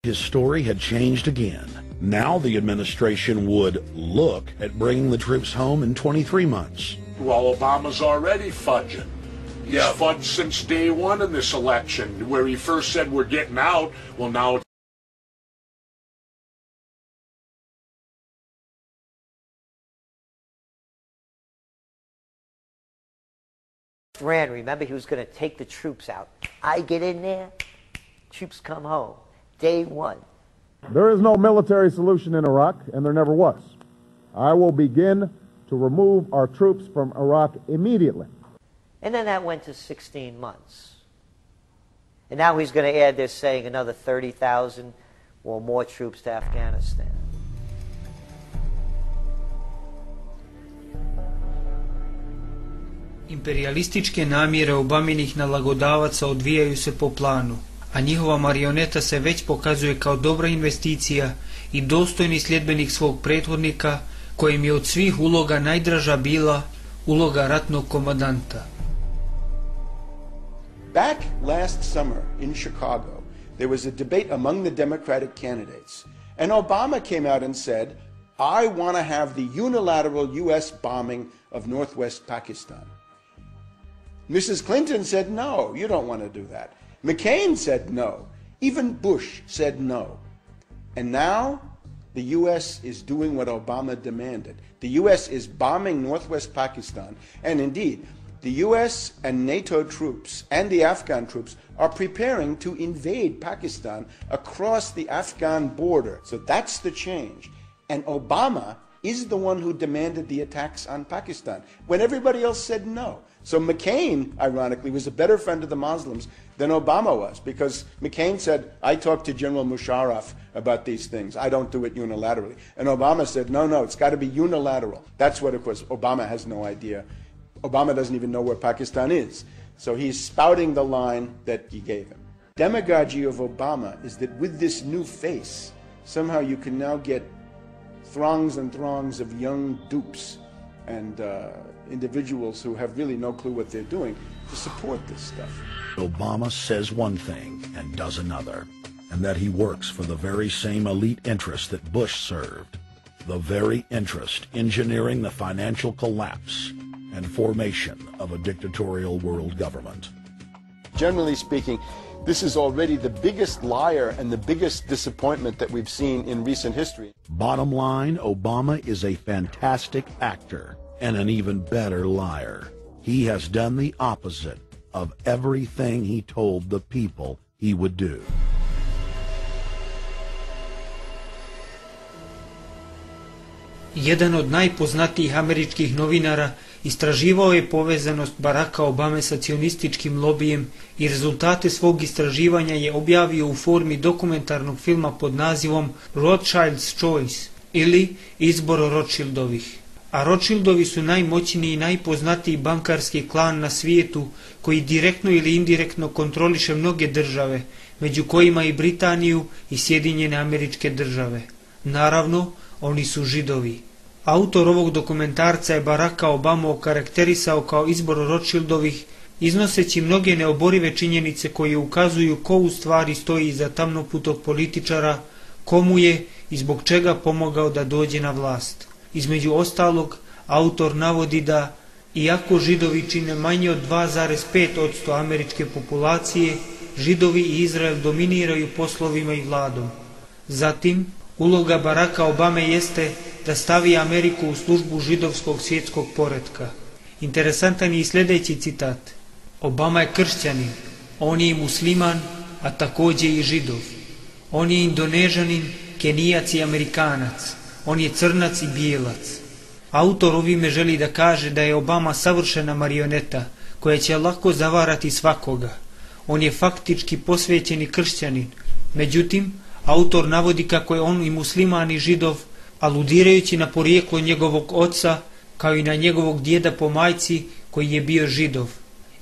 His story had changed again. Now the administration would look at bringing the troops home in 23 months. Well, Obama's already fudging. He's fudged since day one in this election, where he first said we're getting out. Well, now ran, remember, he was going to take the troops out. I get in there, troops come home. Day one. There is no military solution in Iraq, and there never was. I will begin to remove our troops from Iraq immediately. And then that went to 16 months. And now he's going to add, they're saying, another 30,000 or more troops to Afghanistan. Imperialističke namjere Obaminih nalagodavaca odvijaju se po planu, a njihova marioneta se već pokazuje kao dobra investicija i dostojni sljedbenik svog prethodnika, kojem je od svih uloga najdraža bila uloga ratnog komandanta. Back last summer in Chicago, there was a debate among the Democratic candidates, and Obama came out and said, I want to have the unilateral U.S. bombing of northwest Pakistan. Mrs. Clinton said, no, you don't want to do that. McCain said no. Even Bush said no. And now the U.S. is doing what Obama demanded. The U.S. is bombing northwest Pakistan. And indeed, the U.S. and NATO troops and the Afghan troops are preparing to invade Pakistan across the Afghan border. So that's the change. And Obama is the one who demanded the attacks on Pakistan, when everybody else said no. So McCain, ironically, was a better friend of the Muslims than Obama was, because McCain said, I talked to General Musharraf about these things. I don't do it unilaterally. And Obama said, no, it's got to be unilateral. That's what, of course, Obama has no idea. Obama doesn't even know where Pakistan is. So he's spouting the line that he gave him. Demagogy of Obama is that with this new face, somehow you can now get throngs and throngs of young dupes and individuals who have really no clue what they're doing to support this stuff. Obama says one thing and does another, and that he works for the very same elite interest that Bush served, the very interest engineering the financial collapse and formation of a dictatorial world government. Generally speaking, this is already the biggest liar and the biggest disappointment that we've seen in recent history. Bottom line, Obama is a fantastic actor and an even better liar. He has done the opposite of everything he told the people he would do. Jedan od najpoznatijih američkih novinara istraživao je povezanost Baracka Obame sa cionističkim lobijem i rezultate svog istraživanja je objavio u formi dokumentarnog filma pod nazivom Rothschild's Choice ili Izbor Rothschildovih. A Rothschildovi su najmoćniji i najpoznatiji bankarski klan na svijetu koji direktno ili indirektno kontroliše mnoge države, među kojima i Britaniju i Sjedinjene Američke Države. Naravno, oni su Židovi. Autor ovog dokumentarca je Baracka Obamu okarakterisao kao izbor Rothschildovih, iznoseći mnoge neoborive činjenice koje ukazuju ko u stvari stoji iza tamnoputog političara, komu je i zbog čega pomogao da dođe na vlast. Između ostalog, autor navodi da, iako Židovi čine manje od 2,5% američke populacije, Židovi i Izrael dominiraju poslovima i vladom. Zatim, uloga Baracka Obame jeste da stavi Ameriku u službu židovskog svjetskog poretka. Interesantan je i sljedeći citat. Obama je kršćanin, on je i musliman, a također i židov. On je indonezanin, kenijac i amerikanac. On je crnac i bijelac. Autor ovime želi da kaže da je Obama savršena marioneta koja će lako zavarati svakoga. On je faktički posvećeni kršćanin. Međutim, autor navodi kako je on i musliman i židov, aludirajući na porijeklo njegovog oca, kao i na njegovog djeda po majci koji je bio židov.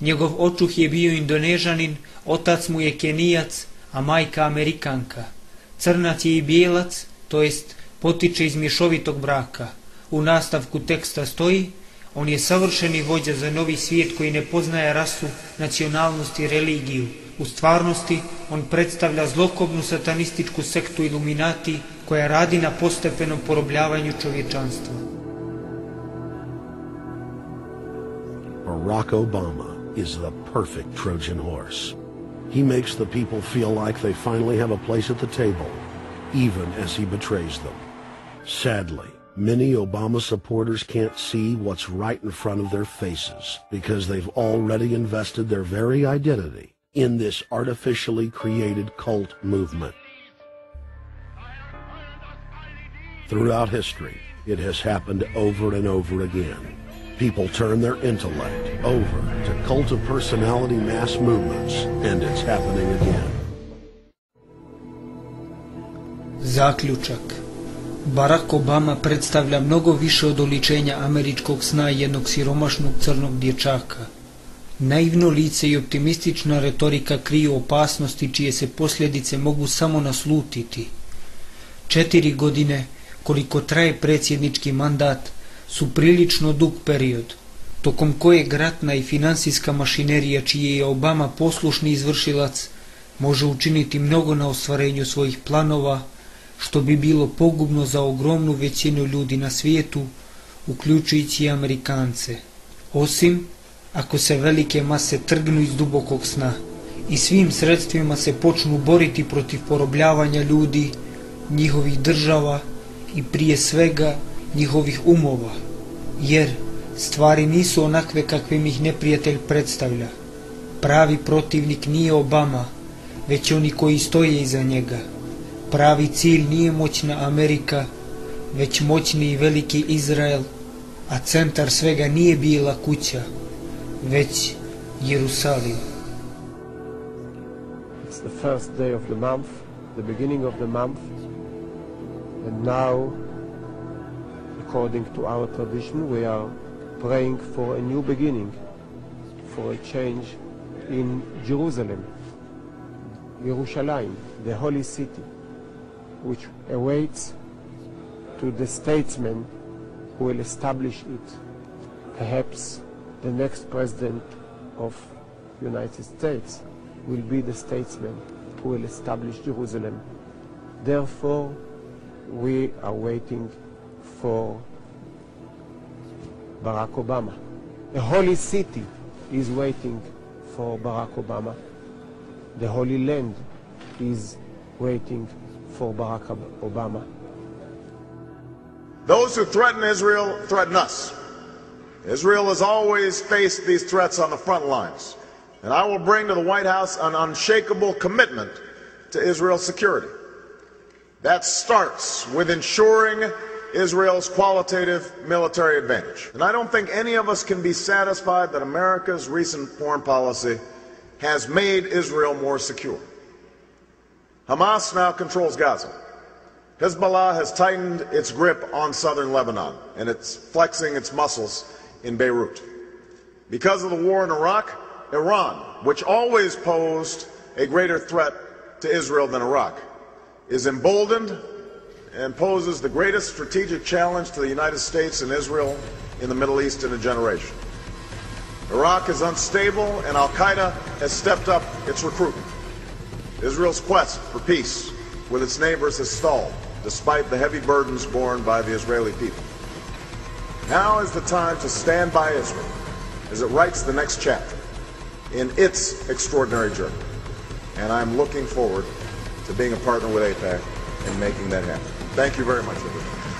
Njegov očuh je bio indonezanin, otac mu je kenijac, a majka amerikanka. Crnac je i bijelac, to jest potiče iz mješovitog braka. U nastavku teksta stoji, on je savršeni vođa za novi svijet koji ne poznaje rasu, nacionalnost i religiju. U stvarnosti, on predstavlja zlokobnu satanističku sektu Iluminati koja radi na postepenom porobljavanju čovječanstva. Barack Obama is the perfect Trojan horse. He makes the people feel like they finally have a place at the table, even as he betrays them. Sadly, many Obama supporters can't see what's right in front of their faces because they've already invested their very identity in this artificially created cult movement. Throughout history, it has happened over and over again. People turn their intellect over to cult of personality mass movements, and it's happening again. Zaključak. Barack Obama predstavlja mnogo više od oličenja američkog sna jednog siromašnog crnog dječaka. Naivno lice i optimistična retorika kriju opasnosti čije se posljedice mogu samo naslutiti. 4 godine, koliko traje predsjednički mandat, su prilično dug period, tokom kojeg ratna i finansijska mašinerija čiji je Obama poslušni izvršilac može učiniti mnogo na ostvarenju svojih planova, što bi bilo pogubno za ogromnu većinu ljudi na svijetu, uključujući i Amerikance. Osim ako se velike mase trgnu iz dubokog sna i svim sredstvima se počnu boriti protiv porobljavanja ljudi, njihovih država i prije svega njihovih umova, jer stvari nisu onakve kakvim ih neprijatelj predstavlja. Pravi protivnik nije Obama, već oni koji stoje iza njega. Pravi cilj nije moćna Amerika, već moćni i veliki Izrael, a centar svega nije Bijela kuća, već Jerusalim. It's the first day of the month, the beginning of the month, and now, according to our tradition, we are praying for a new beginning, for a change in Jerusalem, Yerushalayim, the holy city, which awaits to the statesmen who will establish it. Perhaps the next president of the United States will be the statesman who will establish Jerusalem. Therefore, we are waiting for Barack Obama. The holy city is waiting for Barack Obama. The Holy Land is waiting for Barack Obama. Those who threaten Israel threaten us. Israel has always faced these threats on the front lines, and I will bring to the White House an unshakable commitment to Israel's security. That starts with ensuring Israel's qualitative military advantage. And I don't think any of us can be satisfied that America's recent foreign policy has made Israel more secure. Hamas now controls Gaza. Hezbollah has tightened its grip on southern Lebanon, and it's flexing its muscles in Beirut. Because of the war in Iraq, Iran, which always posed a greater threat to Israel than Iraq, is emboldened and poses the greatest strategic challenge to the United States and Israel in the Middle East in a generation. Iraq is unstable, and Al-Qaeda has stepped up its recruitment. Israel's quest for peace with its neighbors has stalled, despite the heavy burdens borne by the Israeli people. Now is the time to stand by Israel as it writes the next chapter in its extraordinary journey. And I'm looking forward to being a partner with AIPAC and making that happen. Thank you very much, everybody.